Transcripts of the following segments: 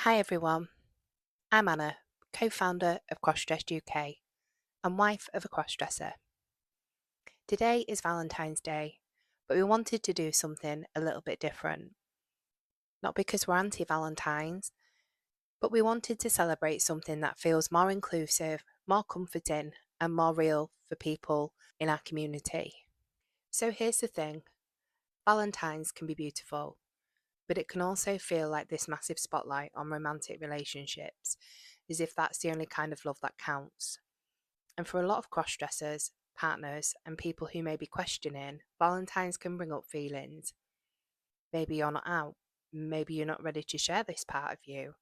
Hi everyone, I'm Anna, co-founder of Crossdresser UK and wife of a crossdresser. Today is Valentine's Day, but we wanted to do something a little bit different. Not because we're anti-Valentines, but we wanted to celebrate something that feels more inclusive, more comforting and more real for people in our community. So here's the thing, Valentine's can be beautiful, but it can also feel like this massive spotlight on romantic relationships, as if that's the only kind of love that counts. And for a lot of cross-dressers, partners, and people who may be questioning, Valentine's can bring up feelings. Maybe you're not out. Maybe you're not ready to share this part of you.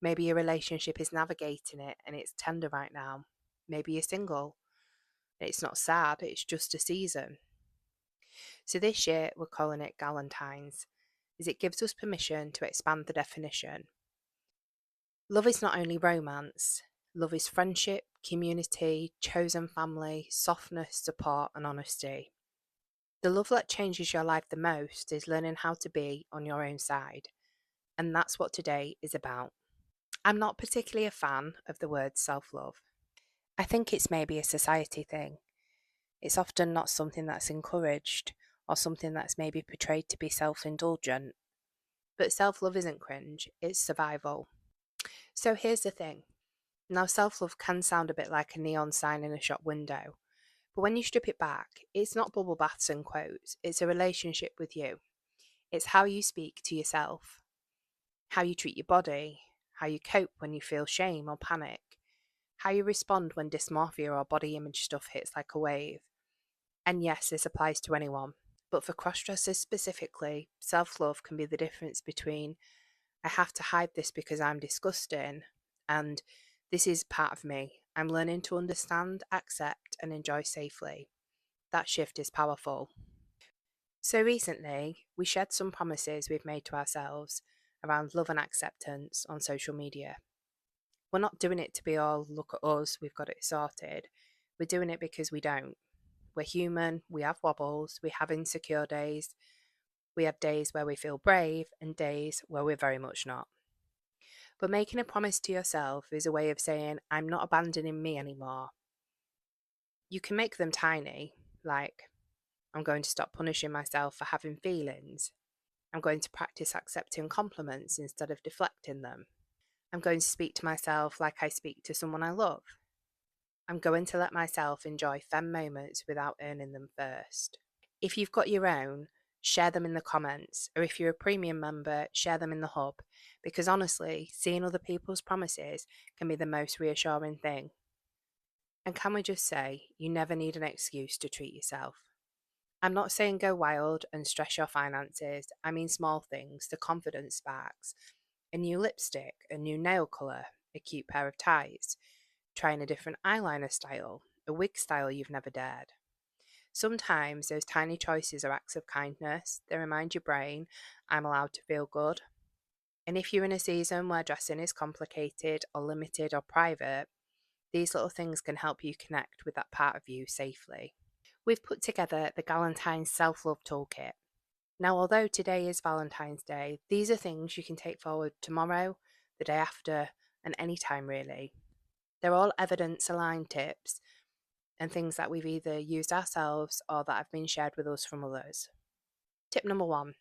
Maybe your relationship is navigating it and it's tender right now. Maybe you're single. It's not sad, it's just a season. So this year we're calling it Galentine's, as it gives us permission to expand the definition. Love is not only romance, love is friendship, community, chosen family, softness, support, and honesty. The love that changes your life the most is learning how to be on your own side, and that's what today is about. I'm not particularly a fan of the word self love. I think it's maybe a society thing. It's often not something that's encouraged or something that's maybe portrayed to be self indulgent. But self love isn't cringe, it's survival. So here's the thing. Now, self love can sound a bit like a neon sign in a shop window, but when you strip it back, it's not bubble baths and quotes, it's a relationship with you. It's how you speak to yourself, how you treat your body, how you cope when you feel shame or panic, how you respond when dysmorphia or body image stuff hits like a wave. And yes, this applies to anyone, but for crossdressers specifically, self love can be the difference between I have to hide this because I'm disgusting and this is part of me. I'm learning to understand, accept, and enjoy safely. That shift is powerful. So recently, we shared some promises we've made to ourselves around love and acceptance on social media. We're not doing it to be all, look at us, we've got it sorted. We're doing it because we don't. We're human, we have wobbles, we have insecure days, we have days where we feel brave and days where we're very much not. But making a promise to yourself is a way of saying, I'm not abandoning me anymore. You can make them tiny, like, I'm going to stop punishing myself for having feelings. I'm going to practice accepting compliments instead of deflecting them. I'm going to speak to myself like I speak to someone I love. I'm going to let myself enjoy femme moments without earning them first. If you've got your own, share them in the comments, or if you're a premium member, share them in the hub, because honestly, seeing other people's promises can be the most reassuring thing. And can we just say, you never need an excuse to treat yourself. I'm not saying go wild and stress your finances, I mean small things, the confidence sparks, a new lipstick, a new nail colour, a cute pair of ties, trying a different eyeliner style, a wig style you've never dared. Sometimes those tiny choices are acts of kindness. They remind your brain, I'm allowed to feel good. And if you're in a season where dressing is complicated or limited or private, these little things can help you connect with that part of you safely. We've put together the Galentine's Self-Love Toolkit. Now, although today is Valentine's Day, these are things you can take forward tomorrow, the day after, and any time really. They're all evidence-aligned tips and things that we've either used ourselves or that have been shared with us from others. Tip number 1,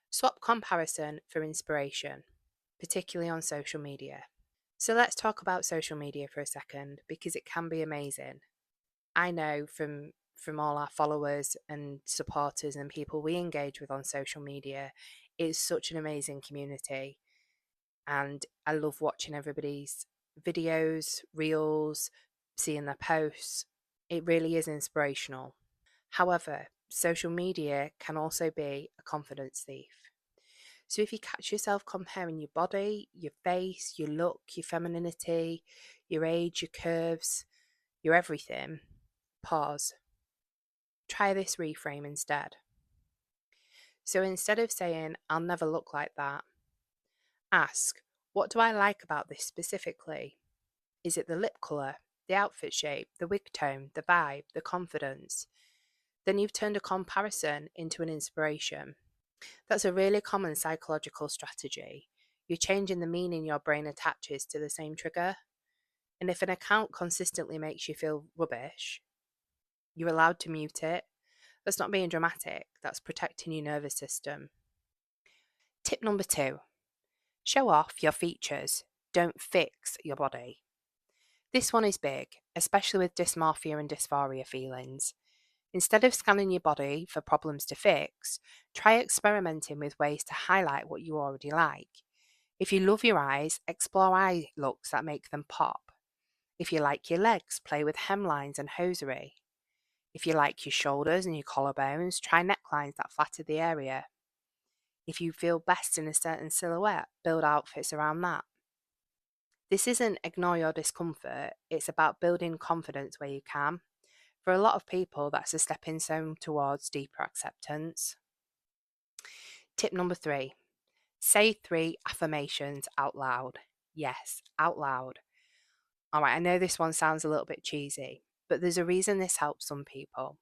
swap comparison for inspiration, particularly on social media. So let's talk about social media for a second because it can be amazing. I know from all our followers and supporters and people we engage with on social media, it's such an amazing community. And I love watching everybody's videos, reels, seeing their posts. It really is inspirational. However, social media can also be a confidence thief. So if you catch yourself comparing your body, your face, your look, your femininity, your age, your curves, your everything, pause. Try this reframe instead. So instead of saying, I'll never look like that, ask, what do I like about this specifically? Is it the lip colour, the outfit shape, the wig tone, the vibe, the confidence? Then you've turned a comparison into an inspiration. That's a really common psychological strategy. You're changing the meaning your brain attaches to the same trigger. And if an account consistently makes you feel rubbish, you're allowed to mute it. That's not being dramatic, that's protecting your nervous system. Tip number 2, show off your features, don't fix your body. This one is big, especially with dysmorphia and dysphoria feelings. Instead of scanning your body for problems to fix, try experimenting with ways to highlight what you already like. If you love your eyes, explore eye looks that make them pop. If you like your legs, play with hemlines and hosiery. If you like your shoulders and your collarbones, try necklines that flatter the area. If you feel best in a certain silhouette, build outfits around that. This isn't ignore your discomfort, it's about building confidence where you can. For a lot of people, that's a stepping stone towards deeper acceptance. Tip number 3, say 3 affirmations out loud. Yes, out loud. Alright, I know this one sounds a little bit cheesy, but there's a reason this helps some people.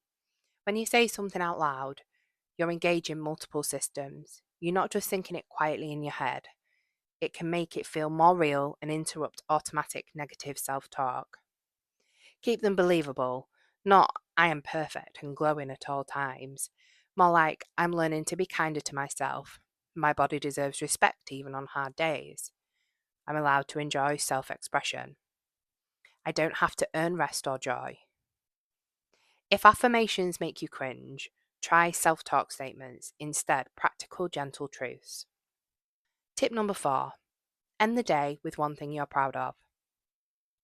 When you say something out loud, you're engaging multiple systems. You're not just thinking it quietly in your head. It can make it feel more real and interrupt automatic negative self-talk. Keep them believable, not I am perfect and glowing at all times. More like I'm learning to be kinder to myself. My body deserves respect even on hard days. I'm allowed to enjoy self-expression. I don't have to earn rest or joy. If affirmations make you cringe, try self-talk statements, instead practical gentle truths. Tip number 4, end the day with one thing you're proud of.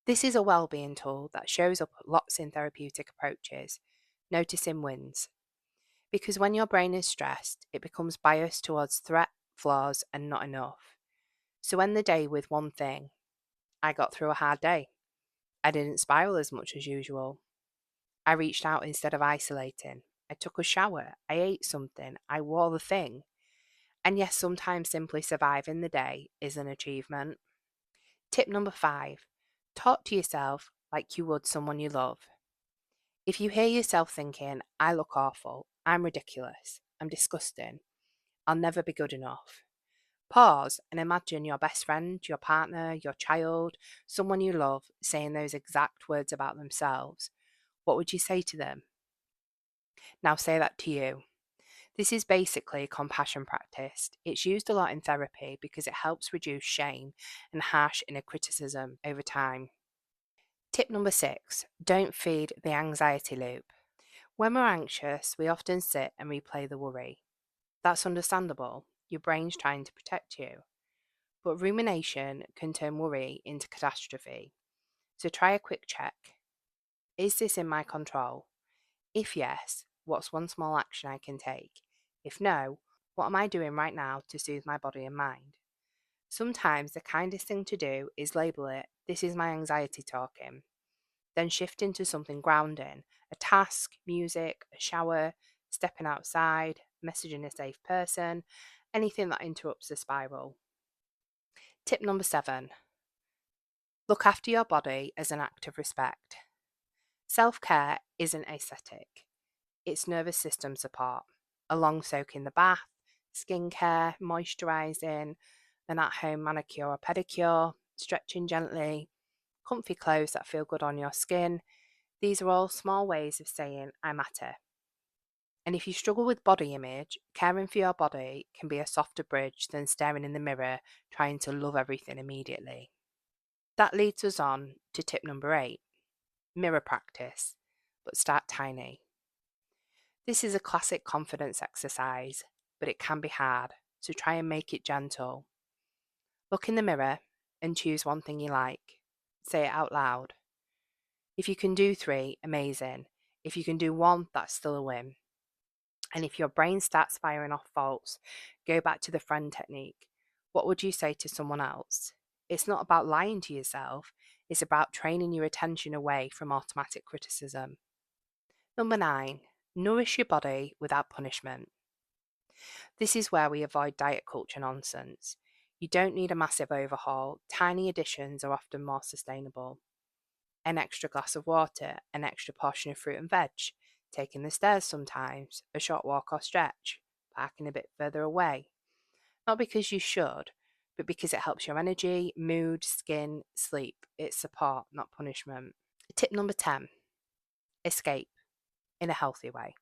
This is a well-being tool that shows up lots in therapeutic approaches, noticing wins. Because when your brain is stressed, it becomes biased towards threat, flaws, and not enough. So end the day with one thing. I got through a hard day. I didn't spiral as much as usual. I reached out instead of isolating. I took a shower. I ate something. I wore the thing. And yes, sometimes simply surviving the day is an achievement. Tip number 5, talk to yourself like you would someone you love. If you hear yourself thinking, I look awful, I'm ridiculous, I'm disgusting, I'll never be good enough, pause and imagine your best friend, your partner, your child, someone you love saying those exact words about themselves. What would you say to them? Now say that to you. This is basically a compassion practice. It's used a lot in therapy because it helps reduce shame and harsh inner criticism over time. Tip number 6, don't feed the anxiety loop. When we're anxious, we often sit and replay the worry. That's understandable. Your brain's trying to protect you. But rumination can turn worry into catastrophe. So try a quick check. Is this in my control? If yes, what's one small action I can take? If no, what am I doing right now to soothe my body and mind? Sometimes the kindest thing to do is label it, this is my anxiety talking. Then shift into something grounding, a task, music, a shower, stepping outside, messaging a safe person, anything that interrupts the spiral. Tip number 7, look after your body as an act of respect. Self-care isn't aesthetic, it's nervous system support, a long soak in the bath, skincare, moisturising, an at-home manicure or pedicure, stretching gently, comfy clothes that feel good on your skin. These are all small ways of saying, I matter. And if you struggle with body image, caring for your body can be a softer bridge than staring in the mirror trying to love everything immediately. That leads us on to tip number 8, mirror practice, but start tiny. This is a classic confidence exercise, but it can be hard, so try and make it gentle. Look in the mirror and choose one thing you like. Say it out loud. If you can do 3, amazing. If you can do 1, that's still a win. And if your brain starts firing off faults, go back to the friend technique. What would you say to someone else? It's not about lying to yourself, it's about training your attention away from automatic criticism. Number 9, nourish your body without punishment. This is where we avoid diet culture nonsense. You don't need a massive overhaul, tiny additions are often more sustainable. An extra glass of water, an extra portion of fruit and veg, taking the stairs sometimes, a short walk or stretch, parking a bit further away. Not because you should, but because it helps your energy, mood, skin, sleep. It's support, not punishment. Tip number 10, escape in a healthy way.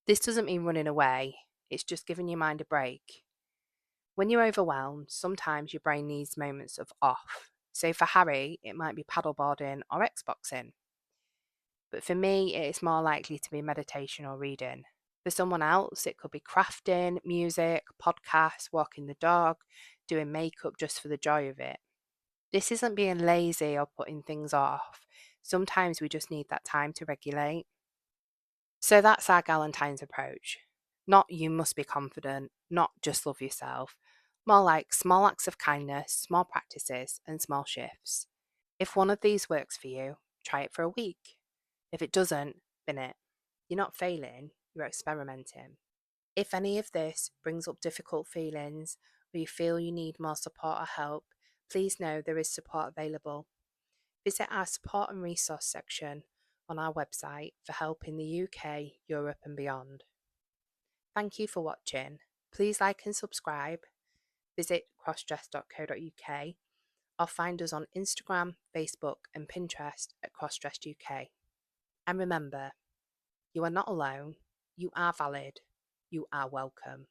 This doesn't mean running away, it's just giving your mind a break. When you're overwhelmed, sometimes your brain needs moments of off. So for Harry, it might be paddleboarding or Xboxing. But for me, it is more likely to be meditation or reading. For someone else, it could be crafting, music, podcasts, walking the dog, doing makeup just for the joy of it. This isn't being lazy or putting things off. Sometimes we just need that time to regulate. So that's our Galentine's approach. Not you must be confident, not just love yourself. More like small acts of kindness, small practices, and small shifts. If one of these works for you, try it for a week. If it doesn't, bin it. You're not failing, you're experimenting. If any of this brings up difficult feelings or you feel you need more support or help, please know there is support available. Visit our support and resource section on our website for help in the UK, Europe and beyond. Thank you for watching. Please like and subscribe. Visit crossdress.co.uk or find us on Instagram, Facebook and Pinterest at crossdressuk. And remember, you are not alone, you are valid, you are welcome.